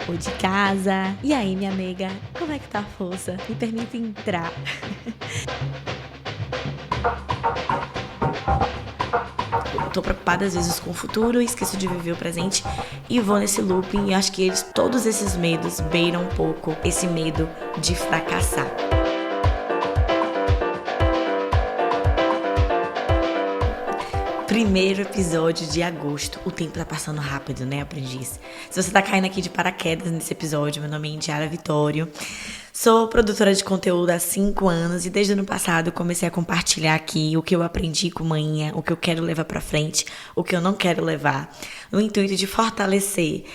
ou de casa. E aí, minha nega, como é que tá a força? Me permite entrar. Tô preocupada às vezes com o futuro, esqueço de viver o presente e vou nesse looping, e acho que todos esses medos beiram um pouco esse medo de fracassar. Primeiro episódio de agosto. O tempo tá passando rápido, né, aprendiz? Se você tá caindo aqui de paraquedas nesse episódio, meu nome é Indiara Vitório. Sou produtora de conteúdo há 5 anos e desde o ano passado comecei a compartilhar aqui o que eu aprendi com manhã, o que eu quero levar pra frente, o que eu não quero levar, no intuito de fortalecer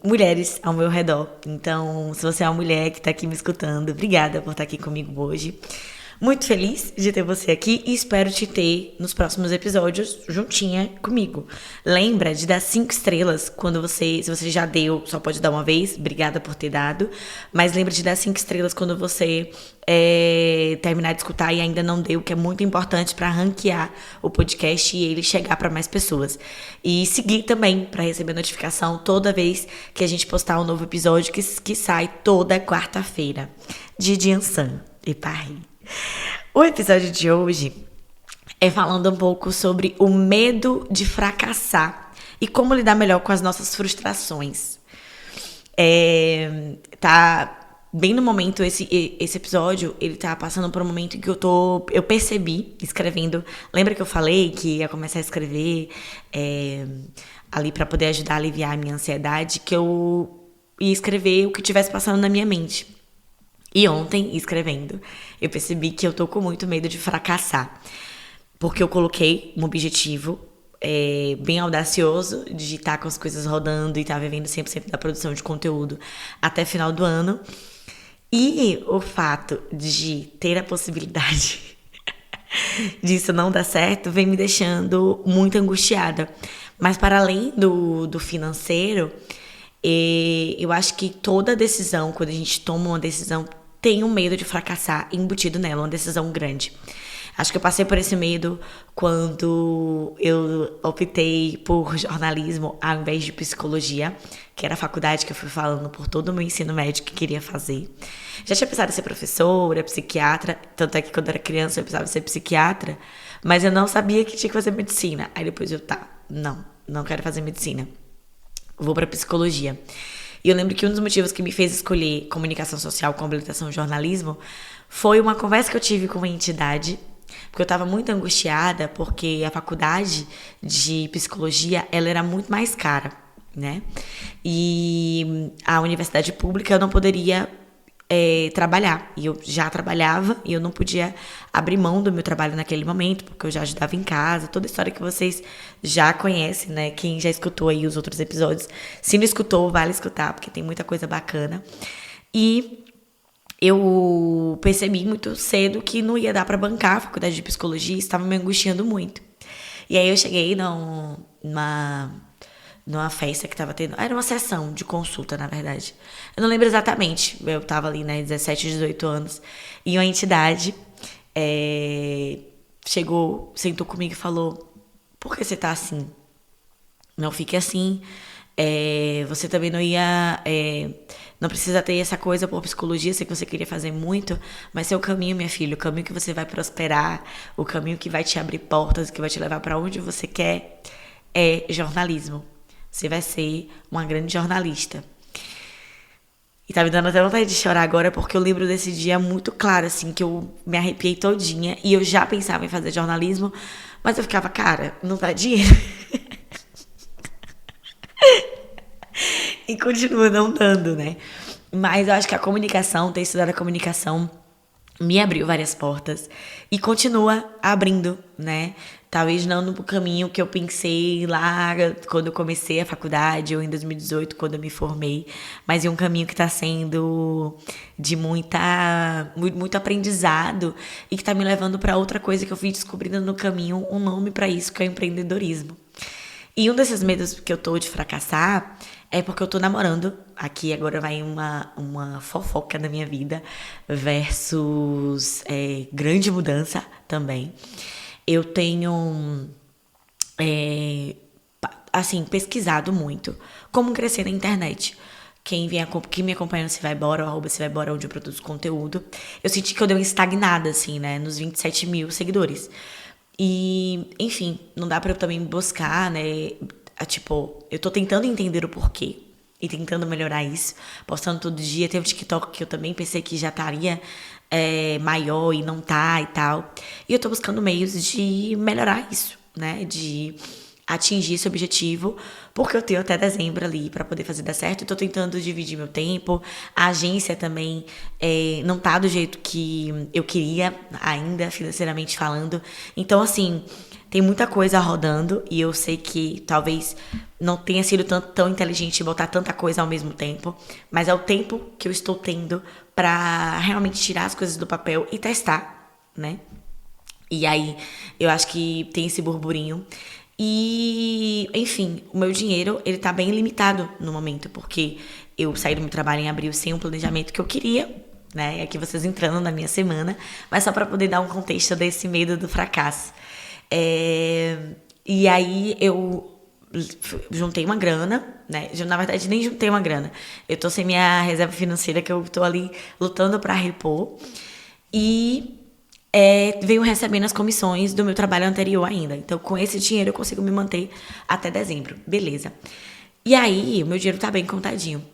mulheres ao meu redor. Então, se você é uma mulher que tá aqui me escutando, obrigada por estar aqui comigo hoje. Muito feliz de ter você aqui e espero te ter nos próximos episódios juntinha comigo. Lembra de dar 5 estrelas quando se você já deu, só pode dar uma vez, obrigada por ter dado. Mas lembra de dar 5 estrelas quando você terminar de escutar e ainda não deu, que é muito importante para ranquear o podcast e ele chegar para mais pessoas. E seguir também para receber notificação toda vez que a gente postar um novo episódio que sai toda quarta-feira. De Jiansan e Paris. O episódio de hoje é falando um pouco sobre o medo de fracassar e como lidar melhor com as nossas frustrações. Tá bem no momento, esse episódio, ele tá passando por um momento em que eu percebi, escrevendo, lembra que eu falei que ia começar a escrever ali pra poder ajudar a aliviar a minha ansiedade, que eu ia escrever o que estivesse passando na minha mente. E ontem, escrevendo, eu percebi que eu tô com muito medo de fracassar. Porque eu coloquei um objetivo bem audacioso de estar com as coisas rodando e estar vivendo 100% da produção de conteúdo até final do ano. E o fato de ter a possibilidade disso não dar certo vem me deixando muito angustiada. Mas para além do financeiro, eu acho que toda decisão, quando a gente toma uma decisão, tem um medo de fracassar embutido nela, uma decisão grande. Acho que eu passei por esse medo quando eu optei por jornalismo ao invés de psicologia, que era a faculdade que eu fui falando por todo o meu ensino médio que queria fazer. Já tinha pensado em ser professora, psiquiatra, tanto é que quando eu era criança eu pensava em ser psiquiatra, mas eu não sabia que tinha que fazer medicina. Aí depois não quero fazer medicina. Vou pra psicologia. E eu lembro que um dos motivos que me fez escolher comunicação social com habilitação em jornalismo foi uma conversa que eu tive com uma entidade, porque eu estava muito angustiada, porque a faculdade de psicologia, ela era muito mais cara, né? E a universidade pública eu não poderia trabalhar. E eu já trabalhava e eu não podia abrir mão do meu trabalho naquele momento, porque eu já ajudava em casa, toda a história que vocês já conhecem, né? Quem já escutou aí os outros episódios, se não escutou, vale escutar, porque tem muita coisa bacana. E eu percebi muito cedo que não ia dar pra bancar a faculdade de psicologia, estava me angustiando muito. E aí eu cheguei numa festa que tava tendo. Era uma sessão de consulta, na verdade. Eu não lembro exatamente. Eu tava ali, né, 17, 18 anos. E uma entidade chegou, sentou comigo e falou: por que você tá assim? Não fique assim. Você também não ia... não precisa ter essa coisa por psicologia, sei que você queria fazer muito, mas seu caminho, minha filha, o caminho que você vai prosperar, o caminho que vai te abrir portas, que vai te levar pra onde você quer, é jornalismo. Você vai ser uma grande jornalista. E tá me dando até vontade de chorar agora, porque eu lembro desse dia muito claro, assim, que eu me arrepiei todinha. E eu já pensava em fazer jornalismo, mas eu ficava, cara, não dá dinheiro. E continua não dando, né? Mas eu acho que a comunicação, ter estudado a comunicação, me abriu várias portas e continua abrindo, né? Talvez não no caminho que eu pensei lá quando eu comecei a faculdade ou em 2018, quando eu me formei, mas em um caminho que está sendo de muito aprendizado e que está me levando para outra coisa que eu fui descobrindo no caminho, um nome para isso, que é o empreendedorismo. E um desses medos que eu tô de fracassar é porque eu tô namorando. Aqui agora vai uma fofoca da minha vida versus grande mudança também. Eu tenho assim, pesquisado muito como crescer na internet. Quem me acompanha no Se Vai Embora, o @Se Vai Embora, onde eu produzo conteúdo, eu senti que eu dei uma estagnada, assim, né, nos 27 mil seguidores. E, enfim, não dá pra eu também buscar, né, tipo, eu tô tentando entender o porquê e tentando melhorar isso, postando todo dia. Tem o TikTok que eu também pensei que já estaria maior e não tá e tal. E eu tô buscando meios de melhorar isso, né, de atingir esse objetivo, porque eu tenho até dezembro ali pra poder fazer dar certo. Eu tô tentando dividir meu tempo. A agência também não tá do jeito que eu queria ainda, financeiramente falando. Então, assim, tem muita coisa rodando e eu sei que talvez não tenha sido tão inteligente botar tanta coisa ao mesmo tempo, mas é o tempo que eu estou tendo pra realmente tirar as coisas do papel e testar, né? E aí, eu acho que tem esse burburinho. E, enfim, o meu dinheiro, ele tá bem limitado no momento, porque eu saí do meu trabalho em abril sem um planejamento que eu queria, né? E aqui vocês entrando na minha semana, mas só pra poder dar um contexto desse medo do fracasso. E aí eu juntei uma grana, né? Na verdade, nem juntei uma grana. Eu tô sem minha reserva financeira, que eu tô ali lutando pra repor. E venho recebendo as comissões do meu trabalho anterior ainda. Então, com esse dinheiro, eu consigo me manter até dezembro. Beleza. E aí, o meu dinheiro tá bem contadinho.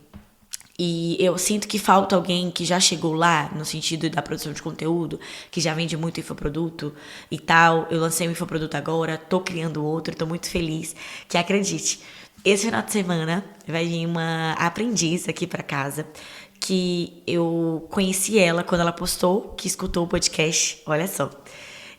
E eu sinto que falta alguém que já chegou lá, no sentido da produção de conteúdo, que já vende muito infoproduto e tal. Eu lancei um infoproduto agora, tô criando outro, tô muito feliz. Que acredite, esse final de semana vai vir uma aprendiz aqui pra casa, que eu conheci ela quando ela postou que escutou o podcast, olha só.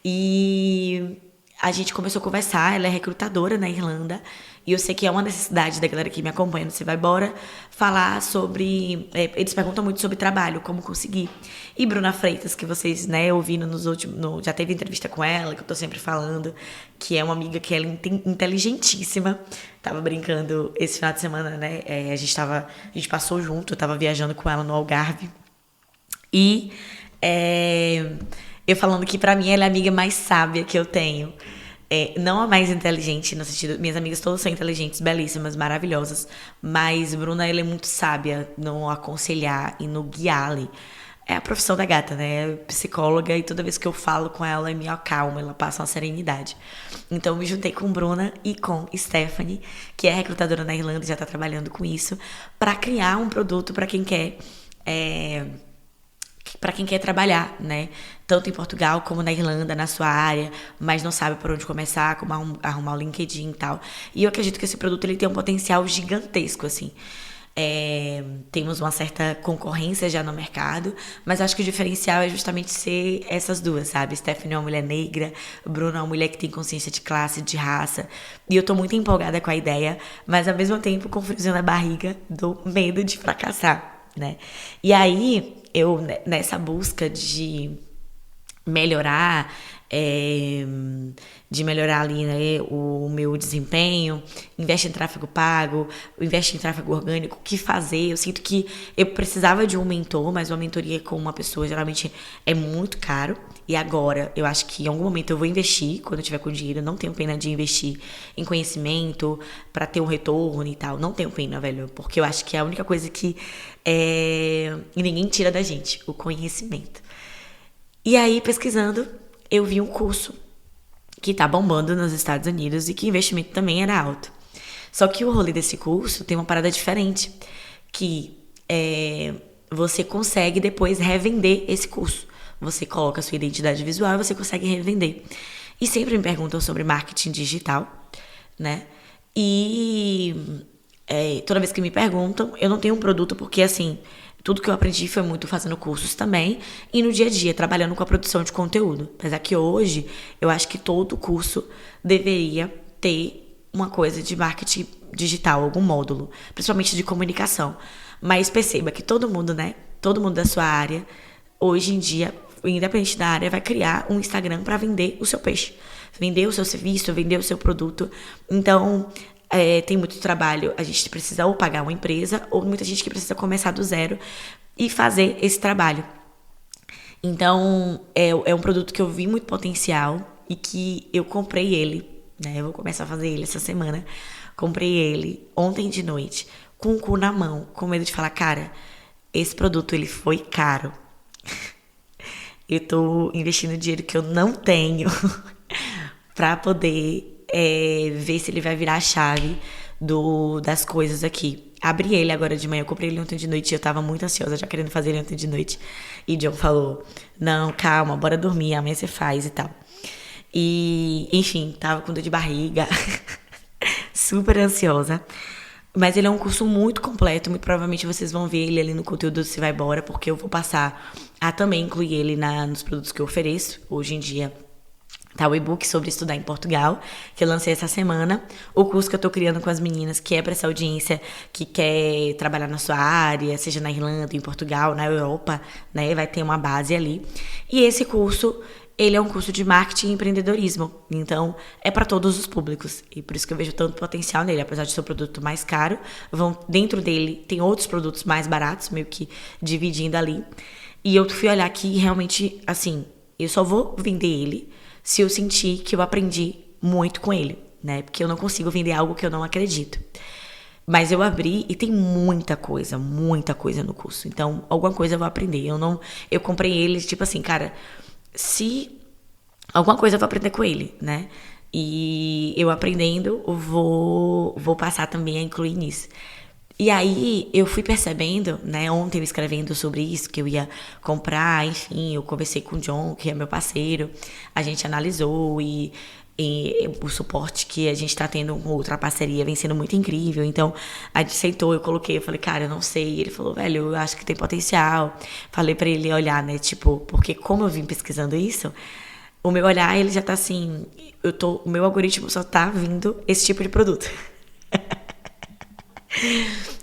E a gente começou a conversar, ela é recrutadora na Irlanda, e eu sei que é uma necessidade da galera que me acompanha no Você Vai Embora falar sobre... eles perguntam muito sobre trabalho, como conseguir. E Bruna Freitas, que vocês, né, ouvindo nos últimos... já teve entrevista com ela, que eu tô sempre falando, que é uma amiga que ela é inteligentíssima. Tava brincando esse final de semana, né, a gente passou junto, eu tava viajando com ela no Algarve. E eu falando que pra mim ela é a amiga mais sábia que eu tenho. Não a mais inteligente, no sentido... Minhas amigas todas são inteligentes, belíssimas, maravilhosas. Mas Bruna, ela é muito sábia no aconselhar e no guiar ali. É a profissão da gata, né? É psicóloga, e toda vez que eu falo com ela, me acalma, ela passa uma serenidade. Então, eu me juntei com Bruna e com Stephanie, que é recrutadora na Irlanda e já tá trabalhando com isso, pra criar um produto pra quem quer... para quem quer trabalhar, né? Tanto em Portugal como na Irlanda, na sua área, mas não sabe por onde começar, como arrumar o LinkedIn e tal. E eu acredito que esse produto ele tem um potencial gigantesco, assim. Temos uma certa concorrência já no mercado, mas acho que o diferencial é justamente ser essas duas, sabe? Stephanie é uma mulher negra, Bruno é uma mulher que tem consciência de classe, de raça. E eu tô muito empolgada com a ideia, mas ao mesmo tempo com friozinho na barriga do medo de fracassar, né? E aí, eu nessa busca de melhorar, ali, né, o meu desempenho, investe em tráfego pago, investe em tráfego orgânico, o que fazer? Eu sinto que eu precisava de um mentor, mas uma mentoria com uma pessoa geralmente é muito caro. E agora, eu acho que em algum momento eu vou investir, quando eu tiver com dinheiro, eu não tenho pena de investir em conhecimento pra ter um retorno e tal. Não tenho pena, velho, porque eu acho que é a única coisa que ninguém tira da gente, o conhecimento. E aí, pesquisando, eu vi um curso que tá bombando nos Estados Unidos e que o investimento também era alto. Só que o rolê desse curso tem uma parada diferente, que você consegue depois revender esse curso. Você coloca a sua identidade visual e você consegue revender. E sempre me perguntam sobre marketing digital, né? E toda vez que me perguntam, eu não tenho um produto, porque assim, tudo que eu aprendi foi muito fazendo cursos também e no dia a dia, trabalhando com a produção de conteúdo. Apesar que hoje, eu acho que todo curso deveria ter uma coisa de marketing digital, algum módulo, principalmente de comunicação. Mas perceba que todo mundo, né? Todo mundo da sua área, hoje em dia, independente da área, vai criar um Instagram para vender o seu peixe, vender o seu serviço, vender o seu produto. Então, tem muito trabalho. A gente precisa ou pagar uma empresa, ou muita gente que precisa começar do zero e fazer esse trabalho. Então, é um produto que eu vi muito potencial e que eu comprei ele, né? Eu vou começar a fazer ele essa semana, Comprei ele ontem de noite, com o cu na mão, com medo de falar, cara, esse produto ele foi caro. Eu tô investindo dinheiro que eu não tenho pra poder ver se ele vai virar a chave das coisas aqui. Abri ele agora de manhã, eu comprei ele ontem de noite e eu tava muito ansiosa, já querendo fazer ele ontem de noite. E John falou, não, calma, bora dormir, amanhã você faz e tal. E, enfim, tava com dor de barriga, super ansiosa. Mas ele é um curso muito completo, muito provavelmente vocês vão ver ele ali no conteúdo do Se Vai Embora, porque eu vou passar a também incluir ele nos produtos que eu ofereço. Hoje em dia tá o e-book sobre estudar em Portugal, que eu lancei essa semana. O curso que eu tô criando com as meninas, que é para essa audiência que quer trabalhar na sua área, seja na Irlanda, em Portugal, na Europa, né? Vai ter uma base ali. E esse curso, ele é um curso de marketing e empreendedorismo. Então, é para todos os públicos. E por isso que eu vejo tanto potencial nele. Apesar de ser um produto mais caro, dentro dele tem outros produtos mais baratos, meio que dividindo ali. E eu fui olhar aqui e realmente, assim, eu só vou vender ele se eu sentir que eu aprendi muito com ele, né? Porque eu não consigo vender algo que eu não acredito. Mas eu abri e tem muita coisa no curso. Então, alguma coisa eu vou aprender. Eu comprei ele, tipo assim, cara, se alguma coisa eu vou aprender com ele, né? E eu aprendendo, eu vou passar também a incluir nisso. E aí eu fui percebendo, né, ontem eu escrevendo sobre isso, que eu ia comprar, enfim, eu conversei com o John, que é meu parceiro, a gente analisou e o suporte que a gente tá tendo com outra parceria vem sendo muito incrível. Então, a gente aceitou, eu coloquei, eu falei, cara, eu não sei. Ele falou, velho, eu acho que tem potencial. Falei pra ele olhar, né, tipo, porque como eu vim pesquisando isso, o meu olhar, ele já tá assim, o meu algoritmo só tá vindo esse tipo de produto.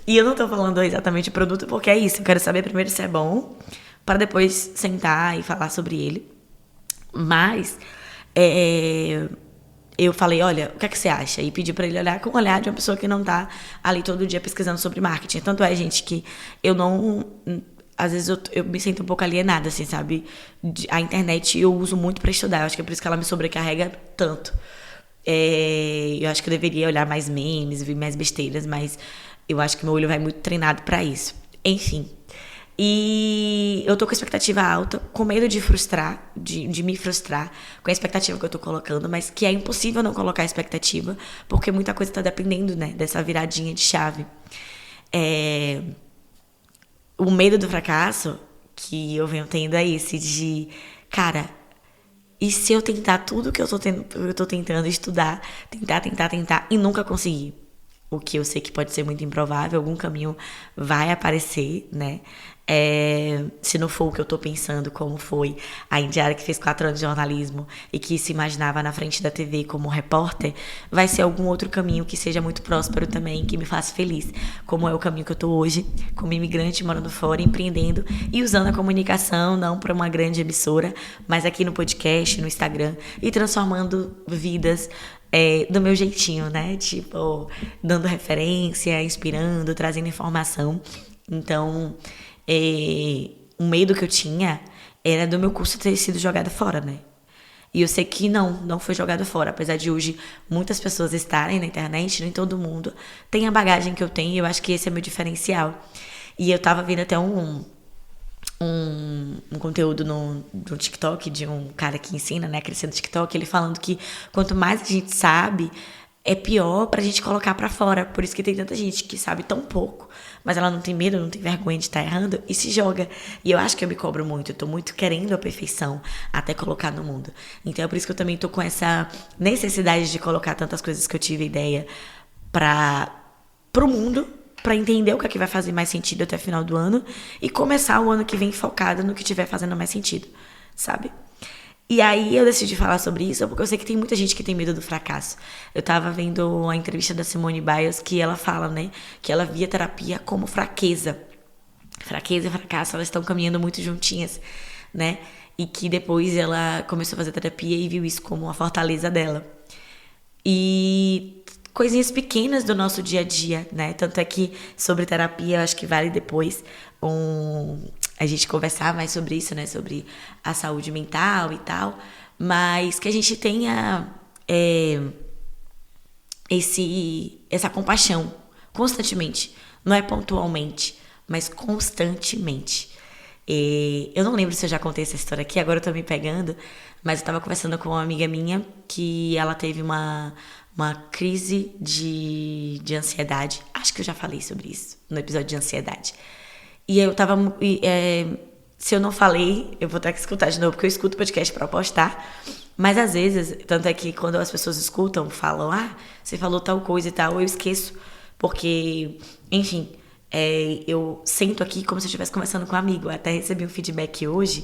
E eu não tô falando exatamente o produto porque é isso. Eu quero saber primeiro se é bom, para depois sentar e falar sobre ele. Mas eu falei, olha, o que é que você acha? E pedi pra ele olhar com o olhar de uma pessoa que não tá ali todo dia pesquisando sobre marketing. Tanto é, gente, que eu não... Às vezes eu me sinto um pouco alienada, assim, sabe? A internet eu uso muito pra estudar. Eu acho que é por isso que ela me sobrecarrega tanto. Eu acho que eu deveria olhar mais memes, ver mais besteiras, mas eu acho que meu olho vai muito treinado pra isso. Enfim. E eu tô com expectativa alta, com medo de frustrar, de me frustrar com a expectativa que eu tô colocando, mas que é impossível não colocar expectativa, porque muita coisa tá dependendo, né, dessa viradinha de chave. O medo do fracasso que eu venho tendo é esse de, cara, e se eu tentar tudo que eu tô tentando estudar, tentar e nunca conseguir? O que eu sei que pode ser muito improvável, algum caminho vai aparecer, né? Se não for o que eu tô pensando, como foi a indiara que fez 4 anos de jornalismo e que se imaginava na frente da TV como repórter, vai ser algum outro caminho que seja muito próspero também, que me faça feliz, como é o caminho que eu tô hoje, como imigrante, morando fora, empreendendo e usando a comunicação, não para uma grande emissora, mas aqui no podcast, no Instagram, e transformando vidas do meu jeitinho, né? Tipo, dando referência, inspirando, trazendo informação. Então, o medo que eu tinha era do meu curso ter sido jogado fora, né? E eu sei que não foi jogado fora. Apesar de hoje muitas pessoas estarem na internet, nem todo mundo tem a bagagem que eu tenho. E eu acho que esse é meu diferencial. E eu tava vendo até um conteúdo no TikTok de um cara que ensina, né, a crescer no TikTok, ele falando que quanto mais a gente sabe, é pior pra gente colocar pra fora. Por isso que tem tanta gente que sabe tão pouco, mas ela não tem medo, não tem vergonha de estar errando e se joga. E eu acho que eu me cobro muito, eu tô muito querendo a perfeição até colocar no mundo. Então é por isso que eu também tô com essa necessidade de colocar tantas coisas que eu tive ideia pro mundo, pra entender o que é que vai fazer mais sentido até o final do ano e começar o ano que vem focada no que tiver fazendo mais sentido, sabe? E aí eu decidi falar sobre isso porque eu sei que tem muita gente que tem medo do fracasso. Eu tava vendo a entrevista da Simone Biles que ela fala, né, que ela via terapia como fraqueza. Fraqueza e fracasso, elas estão caminhando muito juntinhas, né? E que depois ela começou a fazer terapia e viu isso como uma fortaleza dela. E coisinhas pequenas do nosso dia a dia, né? Tanto é que sobre terapia, eu acho que vale depois a gente conversar mais sobre isso, né? Sobre a saúde mental e tal. Mas que a gente tenha essa compaixão constantemente. Não é pontualmente, mas constantemente. Eu não lembro se eu já contei essa história aqui, agora eu tô me pegando, mas eu tava conversando com uma amiga minha que ela teve uma crise de ansiedade. Acho que eu já falei sobre isso no episódio de ansiedade. E aí eu tava. Se eu não falei, eu vou ter que escutar de novo, porque eu escuto o podcast pra postar. Mas às vezes, tanto é que quando as pessoas escutam, falam, você falou tal coisa e tal, eu esqueço. Porque, enfim, eu sento aqui como se eu estivesse conversando com um amigo. Eu até recebi um feedback hoje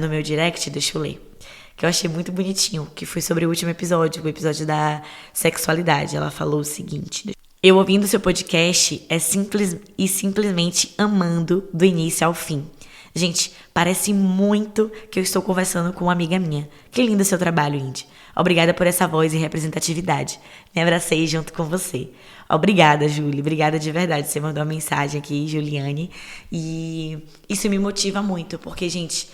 no meu direct, deixa eu ler. Que eu achei muito bonitinho, que foi sobre o último episódio, o episódio da sexualidade. Ela falou o seguinte: eu ouvindo seu podcast simplesmente amando do início ao fim. Gente, parece muito que eu estou conversando com uma amiga minha. Que lindo seu trabalho, Indy. Obrigada por essa voz e representatividade. Me abracei junto com você. Obrigada, Júlia. Obrigada de verdade. Você mandou uma mensagem aqui, Juliane. E isso me motiva muito, porque, gente,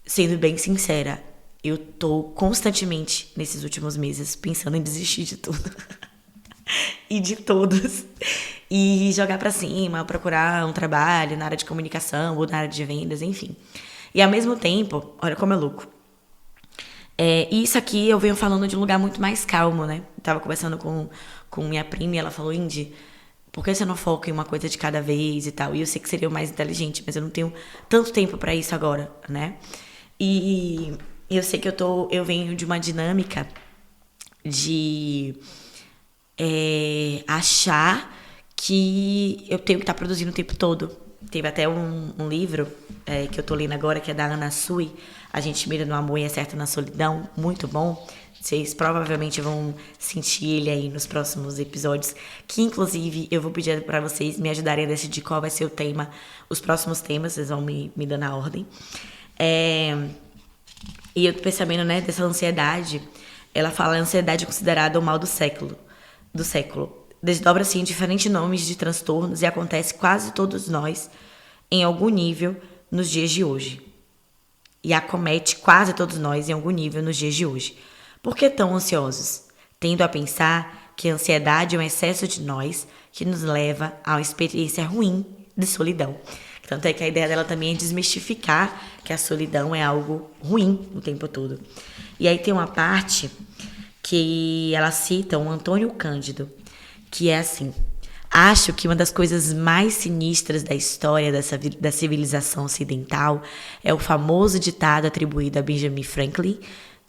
sendo bem sincera, eu tô constantemente, nesses últimos meses, pensando em desistir de tudo. E de todos. E jogar pra cima, procurar um trabalho na área de comunicação ou na área de vendas, enfim. E ao mesmo tempo, olha como é louco. Isso aqui eu venho falando de um lugar muito mais calmo, né? Eu tava conversando com minha prima e ela falou, Indy, por que você não foca em uma coisa de cada vez e tal? E eu sei que seria o mais inteligente, mas eu não tenho tanto tempo pra isso agora, né? E eu sei que eu venho de uma dinâmica de achar que eu tenho que estar produzindo o tempo todo. Teve até um livro que eu tô lendo agora, que é da Ana Sui, A Gente Mira no Amor e Acerta na Solidão, muito bom. Vocês provavelmente vão sentir ele aí nos próximos episódios, que inclusive eu vou pedir para vocês me ajudarem a decidir qual vai ser o tema, os próximos temas, vocês vão me dando a ordem. E eu tô percebendo, né, dessa ansiedade. Ela fala: a ansiedade é considerada o mal do século. Desdobra-se em diferentes nomes de transtornos e acontece quase todos nós, em algum nível, nos dias de hoje. E acomete quase todos nós em algum nível nos dias de hoje. Por que tão ansiosos? Tendo a pensar que a ansiedade é um excesso de nós que nos leva a uma experiência ruim de solidão. Tanto é que a ideia dela também é desmistificar que a solidão é algo ruim o tempo todo. E aí tem uma parte que ela cita um Antônio Cândido, que é assim: acho que uma das coisas mais sinistras da história da civilização ocidental é o famoso ditado atribuído a Benjamin Franklin: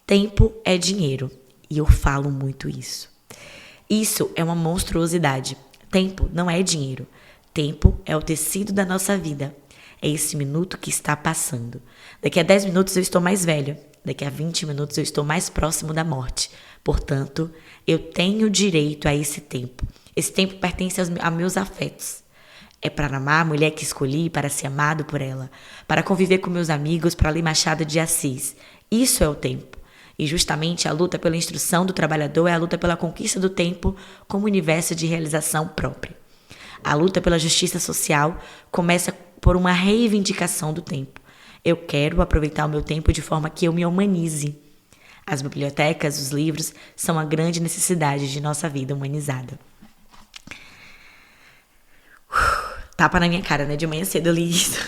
tempo é dinheiro. E eu falo muito isso. Isso é uma monstruosidade. Tempo não é dinheiro. Tempo é o tecido da nossa vida. É esse minuto que está passando. Daqui a 10 minutos eu estou mais velho. Daqui a 20 minutos eu estou mais próximo da morte. Portanto, eu tenho direito a esse tempo. Esse tempo pertence a meus afetos. É para amar a mulher que escolhi, para ser amado por ela, para conviver com meus amigos, para ler Machado de Assis. Isso é o tempo. E justamente a luta pela instrução do trabalhador é a luta pela conquista do tempo como universo de realização própria. A luta pela justiça social começa por uma reivindicação do tempo. Eu quero aproveitar o meu tempo de forma que eu me humanize. As bibliotecas, os livros, são a grande necessidade de nossa vida humanizada. Tapa na minha cara, né? De manhã cedo eu li isso.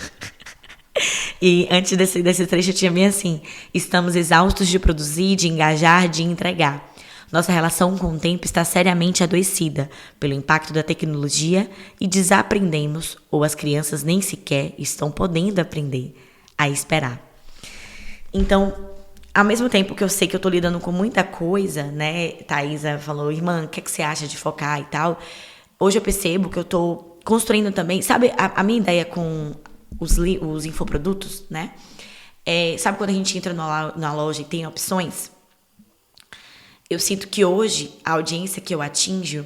E antes desse trecho eu tinha bem assim: estamos exaustos de produzir, de engajar, de entregar. Nossa relação com o tempo está seriamente adoecida pelo impacto da tecnologia e desaprendemos, ou as crianças nem sequer estão podendo aprender a esperar. Então, ao mesmo tempo que eu sei que eu tô lidando com muita coisa, né? Thaisa falou: irmã, o que você acha de focar e tal? Hoje eu percebo que eu tô construindo também, sabe, a minha ideia com os infoprodutos, né? Sabe quando a gente entra na loja e tem opções? Eu sinto que hoje a audiência que eu atinjo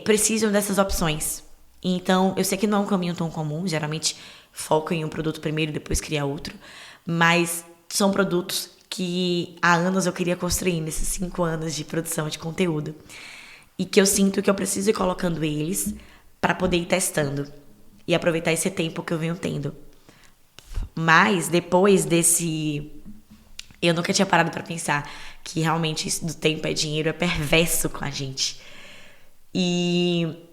precisam dessas opções. Então, eu sei que não é um caminho tão comum, geralmente foco em um produto primeiro e depois criar outro, mas são produtos que há anos eu queria construir nesses 5 anos de produção de conteúdo. E que eu sinto que eu preciso ir colocando eles para poder ir testando e aproveitar esse tempo que eu venho tendo. Mas depois desse... Eu nunca tinha parado para pensar que realmente isso do tempo é dinheiro é perverso com a gente. E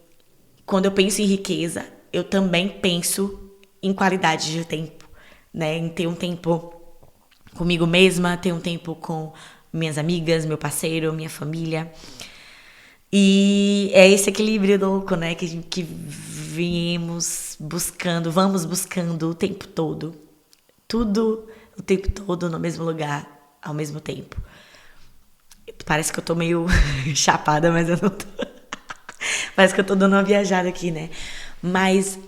quando eu penso em riqueza, eu também penso em qualidade de tempo, né? Em ter um tempo comigo mesma, ter um tempo com minhas amigas, meu parceiro, minha família. E é esse equilíbrio louco, né? Que viemos buscando, vamos buscando o tempo todo. Tudo o tempo todo no mesmo lugar, ao mesmo tempo. Parece que eu tô meio chapada, mas eu não tô. Parece que eu tô dando uma viajada aqui, né? Mas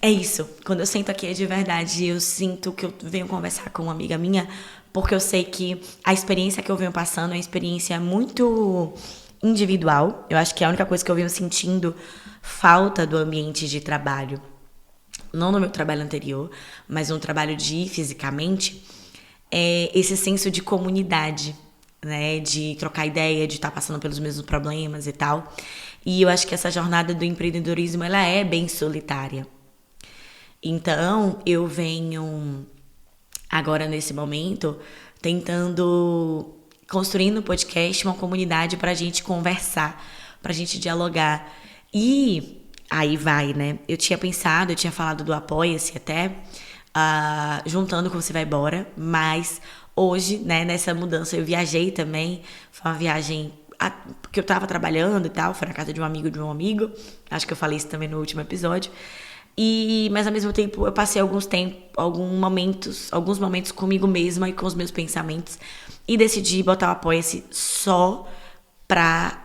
é isso. Quando eu sento aqui é de verdade. Eu sinto que eu venho conversar com uma amiga minha, porque eu sei que a experiência que eu venho passando é uma experiência muito individual. Eu acho que é a única coisa que eu venho sentindo falta do ambiente de trabalho, não no meu trabalho anterior, mas no trabalho de ir fisicamente, é esse senso de comunidade, né? De trocar ideia, de estar passando pelos mesmos problemas e tal. E eu acho que essa jornada do empreendedorismo, ela é bem solitária. Então, eu venho agora nesse momento tentando construir no podcast uma comunidade pra gente conversar, pra gente dialogar. E aí vai, né? Eu tinha falado do Apoia-se até, juntando com Você Vai Embora, mas hoje, né, nessa mudança eu viajei também, foi uma viagem porque eu tava trabalhando e tal, foi na casa de um amigo, acho que eu falei isso também no último episódio, mas ao mesmo tempo eu passei alguns momentos comigo mesma e com os meus pensamentos e decidi botar o Apoia-se só pra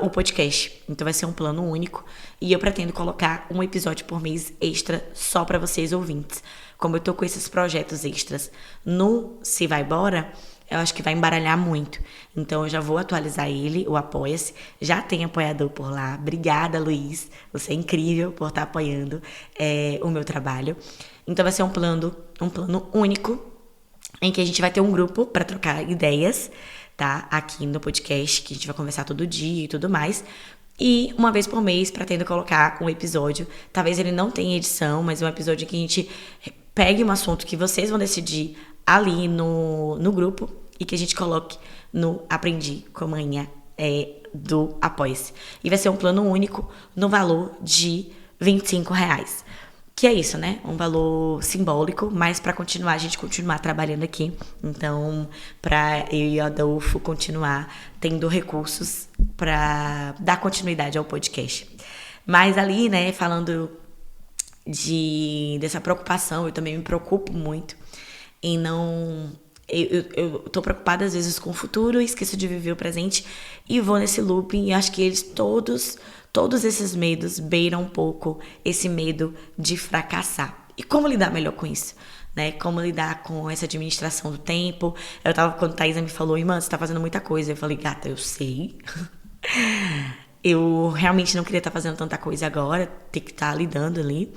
o podcast. Então vai ser um plano único e eu pretendo colocar um episódio por mês extra só pra vocês ouvintes. Como eu tô com esses projetos extras no Se Vai Embora, eu acho que vai embaralhar muito. Então eu já vou atualizar ele, o Apoia-se. Já tem apoiador por lá. Obrigada, Luiz. Você é incrível por estar apoiando o meu trabalho. Então vai ser um plano único em que a gente vai ter um grupo para trocar ideias, tá? Aqui no podcast, que a gente vai conversar todo dia e tudo mais. E uma vez por mês pretendo colocar um episódio. Talvez ele não tenha edição, mas é um episódio que a gente pegue um assunto que vocês vão decidir ali no grupo e que a gente coloque no Aprendi com a Manhã do Apoia-se. E vai ser um plano único no valor de R$ 25. Que é isso, né? Um valor simbólico, mas pra continuar, a gente continuar trabalhando aqui. Então, pra eu e o Adolfo continuar tendo recursos pra dar continuidade ao podcast. Mas ali, né, falando dessa preocupação, eu também me preocupo muito em não... Eu tô preocupada às vezes com o futuro, esqueço de viver o presente e vou nesse looping e acho que eles todos esses medos beiram um pouco esse medo de fracassar. E como lidar melhor com isso? Né? Como lidar com essa administração do tempo? Quando a Thaisa me falou, irmã, você tá fazendo muita coisa. Eu falei, gata, eu sei. Eu realmente não queria estar fazendo tanta coisa agora, ter que estar lidando ali.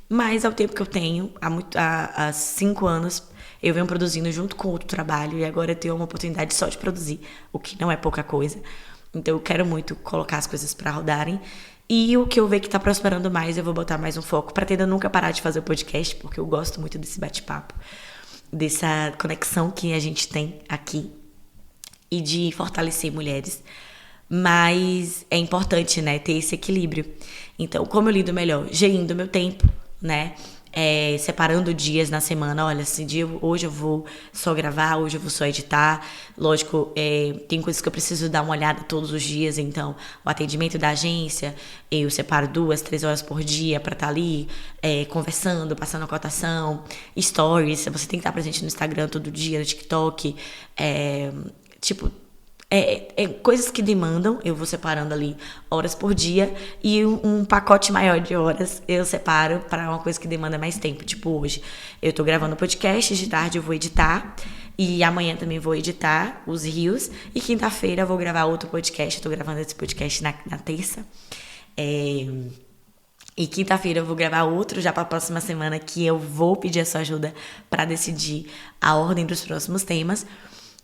Mas é o tempo que eu tenho, há 5 anos, eu venho produzindo junto com outro trabalho e agora eu tenho uma oportunidade só de produzir, o que não é pouca coisa. Então eu quero muito colocar as coisas pra rodarem. E o que eu ver que tá prosperando mais, eu vou botar mais um foco. Pretendo nunca parar de fazer o podcast, porque eu gosto muito desse bate-papo, dessa conexão que a gente tem aqui e de fortalecer mulheres. Mas é importante, né, ter esse equilíbrio. Então, como eu lido melhor? Gerindo meu tempo, né? Separando dias na semana. Olha, hoje eu vou só gravar, hoje eu vou só editar. Lógico, tem coisas que eu preciso dar uma olhada todos os dias. Então, o atendimento da agência, eu separo 2, 3 horas por dia pra estar ali conversando, passando a cotação. Stories, você tem que estar presente no Instagram todo dia, no TikTok. Coisas que demandam, eu vou separando ali horas por dia e um pacote maior de horas eu separo para uma coisa que demanda mais tempo. Tipo, hoje eu tô gravando podcast, de tarde eu vou editar e amanhã também vou editar os reels e quinta-feira eu vou gravar outro podcast. Eu tô gravando esse podcast na terça. E quinta-feira eu vou gravar outro já para a próxima semana que eu vou pedir a sua ajuda para decidir a ordem dos próximos temas.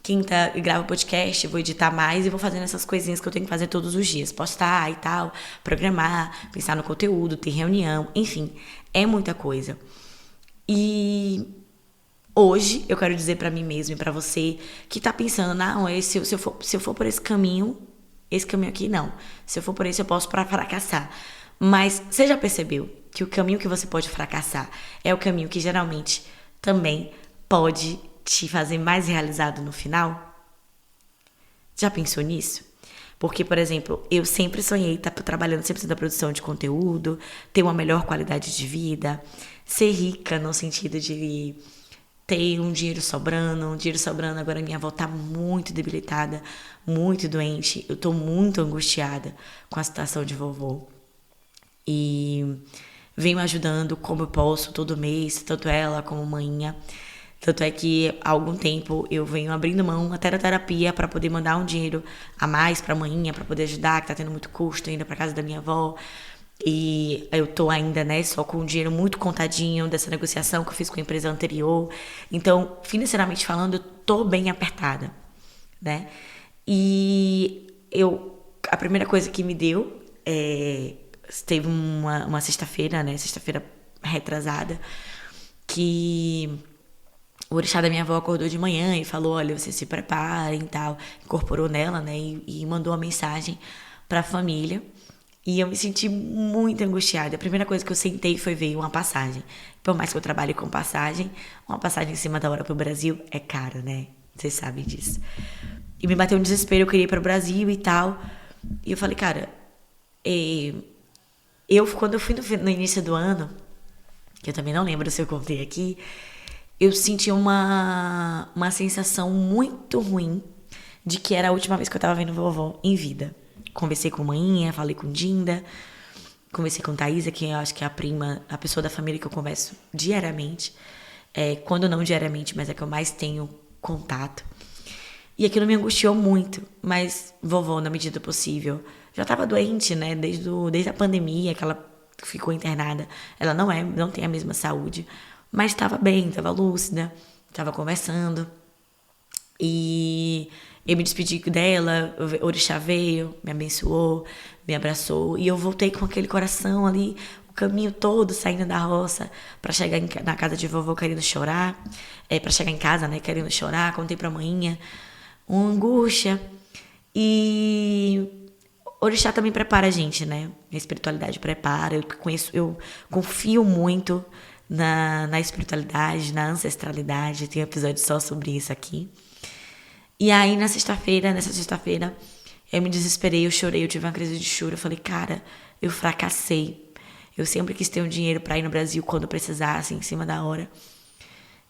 Quinta, eu gravo podcast, vou editar mais e vou fazendo essas coisinhas que eu tenho que fazer todos os dias. Postar e tal, programar, pensar no conteúdo, ter reunião, enfim, é muita coisa. E hoje eu quero dizer pra mim mesma e pra você que tá pensando, não, se eu for por esse caminho aqui não. Se eu for por esse eu posso fracassar. Mas você já percebeu que o caminho que você pode fracassar é o caminho que geralmente também pode te fazer mais realizado no final? Já pensou nisso? Porque, por exemplo, eu sempre sonhei estar trabalhando 100% da produção de conteúdo, ter uma melhor qualidade de vida, ser rica no sentido de ter um dinheiro sobrando. Agora minha avó tá muito debilitada, muito doente, eu tô muito angustiada com a situação de vovô. E venho ajudando como eu posso todo mês, tanto ela como manhinha. Tanto é que há algum tempo eu venho abrindo mão até da terapia para poder mandar um dinheiro a mais para a manhinha, para poder ajudar, que tá tendo muito custo ainda para casa da minha avó. E eu tô ainda, né, só com o dinheiro muito contadinho dessa negociação que eu fiz com a empresa anterior. Então, financeiramente falando, eu tô bem apertada, né? E a primeira coisa que me deu teve uma sexta-feira, né, sexta-feira retrasada, que o orixá da minha avó acordou de manhã e falou, olha, vocês se preparem e tal. Incorporou nela, né? E mandou uma mensagem pra família. E eu me senti muito angustiada. A primeira coisa que eu sentei foi ver uma passagem. Por mais que eu trabalhe com passagem, uma passagem em cima da hora pro Brasil é cara, né? Vocês sabem disso. E me bateu um desespero, eu queria ir pro Brasil e tal. E eu falei, cara, quando eu fui no início do ano, que eu também não lembro se eu contei aqui, eu senti uma sensação muito ruim de que era a última vez que eu tava vendo vovó em vida. Conversei com a manhinha, falei com Dinda, conversei com Thaisa, que eu acho que é a prima, a pessoa da família que eu converso diariamente. Quando não diariamente, mas é que eu mais tenho contato. E aquilo me angustiou muito, mas vovó, na medida do possível, já tava doente, né? Desde a pandemia que ela ficou internada. Ela não tem a mesma saúde, mas estava bem, estava lúcida, estava conversando. E eu me despedi dela, o orixá veio, me abençoou, me abraçou. E eu voltei com aquele coração ali, o caminho todo saindo da roça, para chegar na casa de vovó querendo chorar. Para chegar em casa, né, querendo chorar. Contei pra manhinha, uma angústia. E o orixá também prepara a gente, né? A espiritualidade prepara. Eu confio muito na espiritualidade, na ancestralidade. Tem um episódio só sobre isso aqui. E aí, nessa sexta-feira, eu me desesperei, eu chorei, eu tive uma crise de choro. Eu falei, cara, eu fracassei. Eu sempre quis ter um dinheiro pra ir no Brasil quando eu precisasse, em cima da hora.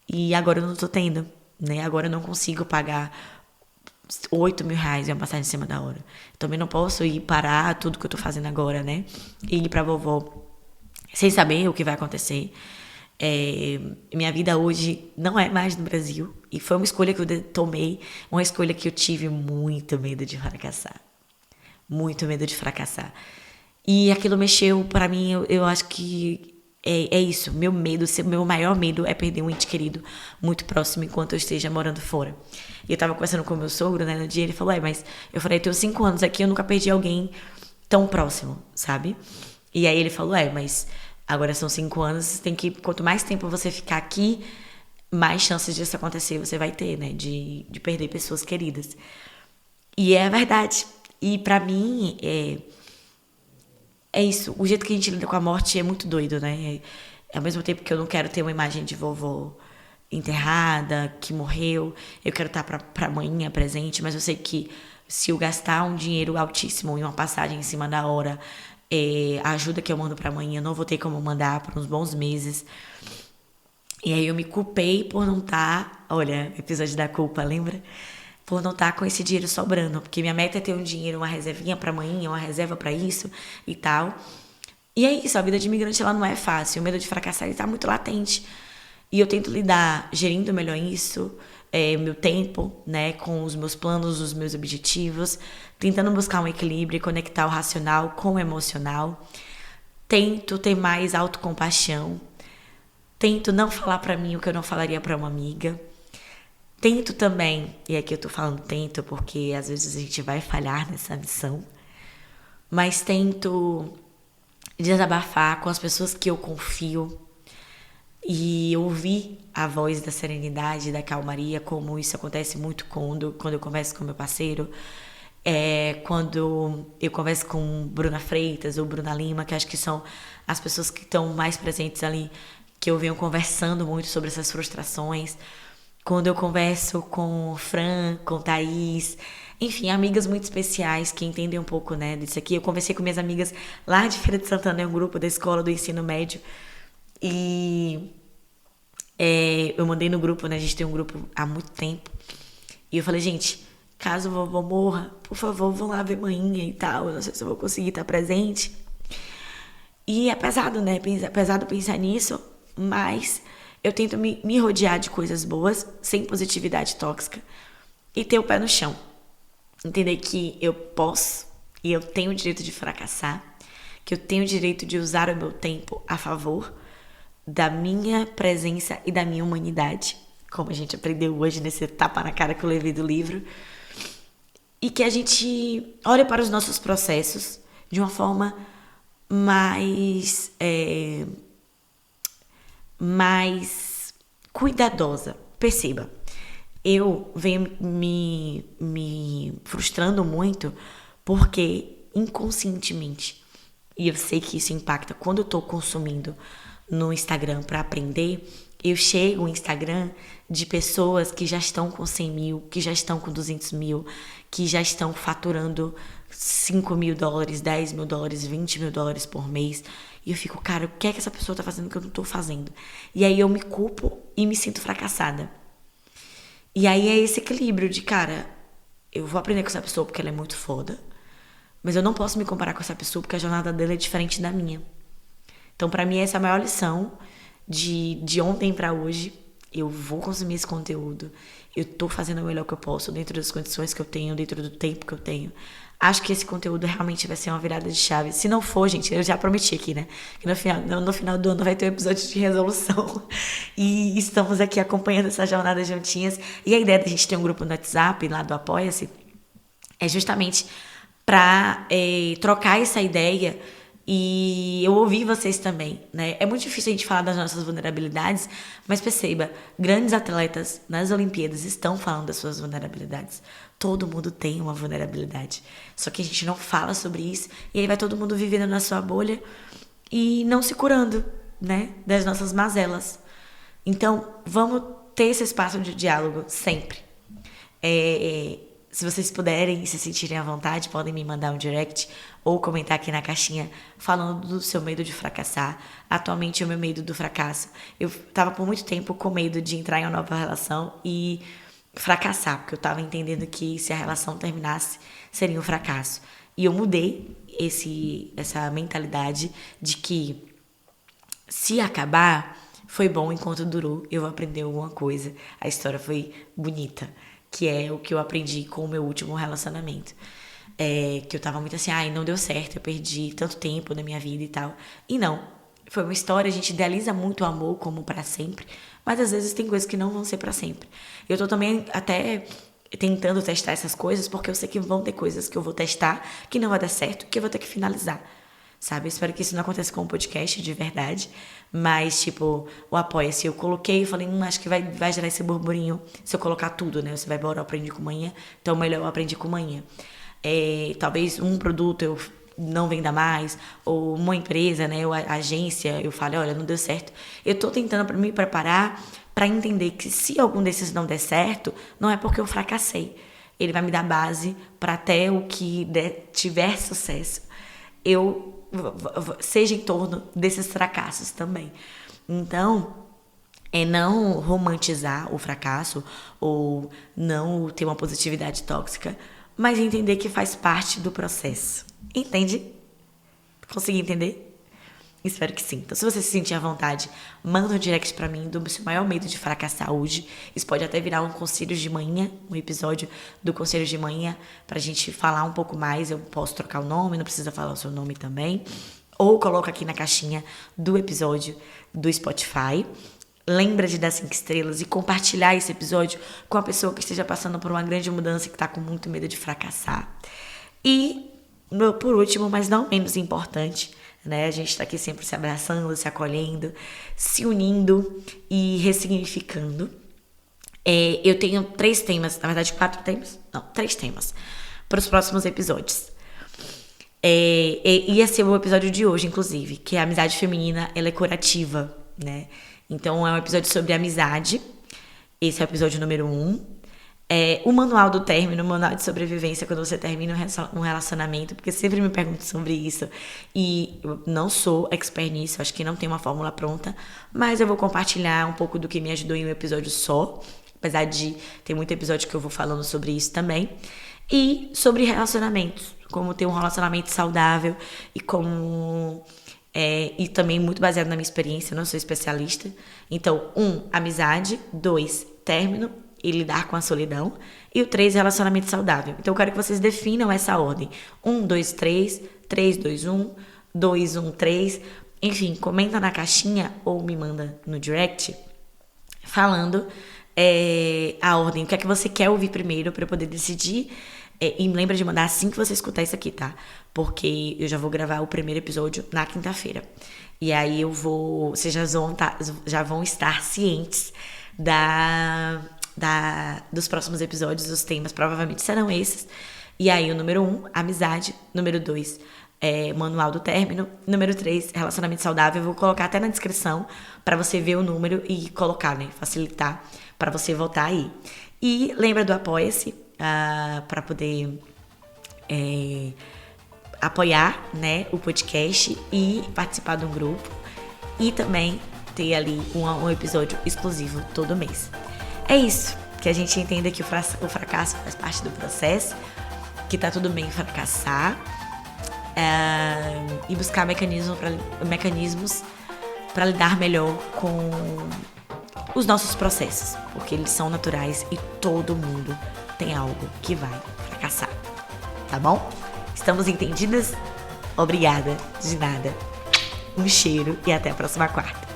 E agora eu não tô tendo, né? Agora eu não consigo pagar 8 mil reais em uma passagem em cima da hora. Também não posso ir parar tudo que eu tô fazendo agora, né? E ir pra vovó sem saber o que vai acontecer. Minha vida hoje não é mais no Brasil. E foi uma escolha que eu tomei, uma escolha que eu tive muito medo de fracassar. Muito medo de fracassar. E aquilo mexeu pra mim, eu acho que é isso. Meu maior medo é perder um ente querido muito próximo enquanto eu esteja morando fora. E eu tava conversando com o meu sogro, né, no dia, ele falou, mas eu falei, eu tenho 5 anos aqui, eu nunca perdi alguém tão próximo, sabe? E aí ele falou, mas agora são 5 anos, quanto mais tempo você ficar aqui, mais chances disso acontecer você vai ter, né? De perder pessoas queridas. E é verdade. E pra mim, é isso. O jeito que a gente lida com a morte é muito doido, né? Ao mesmo tempo que eu não quero ter uma imagem de vovó enterrada, que morreu, eu quero estar pra manhinha presente, mas eu sei que se eu gastar um dinheiro altíssimo em uma passagem em cima da hora, a ajuda que eu mando pra manhã, eu não vou ter como mandar por uns bons meses. E aí eu me culpei por não estar, olha, episódio da culpa, lembra? Por não estar com esse dinheiro sobrando, porque minha meta é ter um dinheiro, uma reservinha pra manhã, uma reserva pra isso e tal. E é isso, a vida de imigrante ela não é fácil, o medo de fracassar ele tá muito latente. E eu tento lidar, gerindo melhor isso, meu tempo, né, com os meus planos, os meus objetivos, tentando buscar um equilíbrio e conectar o racional com o emocional. Tento ter mais autocompaixão. Tento não falar pra mim o que eu não falaria pra uma amiga. Tento também, e aqui eu tô falando tento porque às vezes a gente vai falhar nessa missão, mas tento desabafar com as pessoas que eu confio e ouvir a voz da serenidade, da calmaria, como isso acontece muito quando eu converso com meu parceiro, quando eu converso com Bruna Freitas ou Bruna Lima, que acho que são as pessoas que estão mais presentes ali, que eu venho conversando muito sobre essas frustrações, quando eu converso com Fran, com Thaís, enfim, amigas muito especiais que entendem um pouco, né, disso aqui. Eu conversei com minhas amigas lá de Feira de Santana, em um grupo da escola do ensino médio, e eu mandei no grupo, né, a gente tem um grupo há muito tempo, e eu falei, gente, caso vovó morra, por favor, vão lá ver manhinha e tal, eu não sei se eu vou conseguir estar presente. E é pesado, né, é pesado pensar nisso, mas eu tento me rodear de coisas boas, sem positividade tóxica, e ter o pé no chão. Entender que eu posso e eu tenho o direito de fracassar, que eu tenho o direito de usar o meu tempo a favor da minha presença e da minha humanidade, como a gente aprendeu hoje nesse tapa na cara que eu levei do livro, e que a gente olhe para os nossos processos de uma forma mais cuidadosa. Perceba, eu venho me frustrando muito porque inconscientemente, e eu sei que isso impacta quando eu tô consumindo no Instagram para aprender, eu chego no Instagram de pessoas que já estão com 100 mil, que já estão com 200 mil, que já estão faturando 5 mil dólares, 10 mil dólares, 20 mil dólares por mês. E eu fico, cara, o que é que essa pessoa tá fazendo que eu não tô fazendo? E aí eu me culpo e me sinto fracassada. E aí é esse equilíbrio de, cara, eu vou aprender com essa pessoa porque ela é muito foda, mas eu não posso me comparar com essa pessoa porque a jornada dela é diferente da minha. Então, pra mim, essa é a maior lição de ontem pra hoje. Eu vou consumir esse conteúdo. Eu tô fazendo o melhor que eu posso, dentro das condições que eu tenho, dentro do tempo que eu tenho. Acho que esse conteúdo realmente vai ser uma virada de chave. Se não for, gente, eu já prometi aqui, né? Que no final do ano vai ter um episódio de resolução. E estamos aqui acompanhando essa jornada juntinhas. E a ideia da gente ter um grupo no WhatsApp, lá do Apoia-se, é justamente pra trocar essa ideia. E eu ouvi vocês também, né? É muito difícil a gente falar das nossas vulnerabilidades, mas perceba, grandes atletas nas Olimpíadas estão falando das suas vulnerabilidades. Todo mundo tem uma vulnerabilidade. Só que a gente não fala sobre isso, e aí vai todo mundo vivendo na sua bolha e não se curando, né? Das nossas mazelas. Então, vamos ter esse espaço de diálogo sempre. Se vocês puderem e se sentirem à vontade, podem me mandar um direct ou comentar aqui na caixinha falando do seu medo de fracassar. Atualmente, o meu medo do fracasso. Eu tava por muito tempo com medo de entrar em uma nova relação e fracassar, porque eu tava entendendo que se a relação terminasse, seria um fracasso. E eu mudei essa mentalidade de que se acabar, foi bom enquanto durou, eu vou aprender alguma coisa. A história foi bonita, que é o que eu aprendi com o meu último relacionamento. Que eu tava muito assim, não deu certo, eu perdi tanto tempo da minha vida e tal. E não, foi uma história, a gente idealiza muito o amor como pra sempre, mas às vezes tem coisas que não vão ser pra sempre. Eu tô também até tentando testar essas coisas, porque eu sei que vão ter coisas que eu vou testar, que não vai dar certo, que eu vou ter que finalizar. Sabe? Eu espero que isso não aconteça com o podcast, de verdade. Mas, tipo, o Apoia-se, eu coloquei e falei, acho que vai gerar esse burburinho se eu colocar tudo, né? Você vai embora, eu aprendi com manhã, então melhor eu aprendi com manhã. Talvez um produto eu não venda mais, ou uma empresa, né? Ou a agência, eu falo, olha, não deu certo. Eu tô tentando me preparar para entender que se algum desses não der certo, não é porque eu fracassei. Ele vai me dar base para até o que tiver sucesso, eu seja em torno desses fracassos também. Então, não romantizar o fracasso ou não ter uma positividade tóxica, mas entender que faz parte do processo. Entende? Consegui entender? Espero que sim. Então, se você se sentir à vontade, manda um direct pra mim do seu maior medo de fracassar hoje. Isso pode até virar um conselho de manhã, um episódio do conselho de manhã, pra gente falar um pouco mais. Eu posso trocar o nome, não precisa falar o seu nome também. Ou coloca aqui na caixinha do episódio do Spotify. Lembra de dar 5 estrelas e compartilhar esse episódio com a pessoa que esteja passando por uma grande mudança e que tá com muito medo de fracassar. E, por último, mas não menos importante, né? A gente tá aqui sempre se abraçando, se acolhendo, se unindo e ressignificando. Eu tenho 3 temas, na verdade 4 temas, não, 3 temas para os próximos episódios. Ia ser o episódio de hoje, inclusive, que é a amizade feminina, ela é curativa, né? Então é um episódio sobre amizade. Esse é o episódio número 1. O manual do término, o manual de sobrevivência quando você termina um relacionamento, porque sempre me perguntam sobre isso e eu não sou expert nisso, acho que não tem uma fórmula pronta, mas eu vou compartilhar um pouco do que me ajudou em um episódio só, apesar de ter muito episódio que eu vou falando sobre isso também, e sobre relacionamentos, como ter um relacionamento saudável e como... e também muito baseado na minha experiência, eu não sou especialista. Então, 1, amizade. 2, término e lidar com a solidão. E o 3, relacionamento saudável. Então, eu quero que vocês definam essa ordem. 1, 2, 3, 3, 2, 1, 2, 1, 3. Enfim, comenta na caixinha ou me manda no direct falando a ordem. O que é que você quer ouvir primeiro para eu poder decidir. E lembra de mandar assim que você escutar isso aqui, tá? Porque eu já vou gravar o primeiro episódio na quinta-feira. E aí vocês já vão estar cientes dos próximos episódios, os temas provavelmente serão esses. E aí o número 1, amizade. Número 2, manual do término. Número 3, relacionamento saudável. Eu vou colocar até na descrição pra você ver o número e colocar, né? Facilitar pra você voltar aí. E lembra do Apoia-se, para poder apoiar, né, o podcast e participar de um grupo e também ter ali um episódio exclusivo todo mês. É isso, que a gente entenda que o fracasso faz parte do processo, que tá tudo bem fracassar, e buscar mecanismos para lidar melhor com os nossos processos, porque eles são naturais e todo mundo tem algo que vai fracassar, tá bom? Estamos entendidas? Obrigada, de nada. Um cheiro e até a próxima quarta.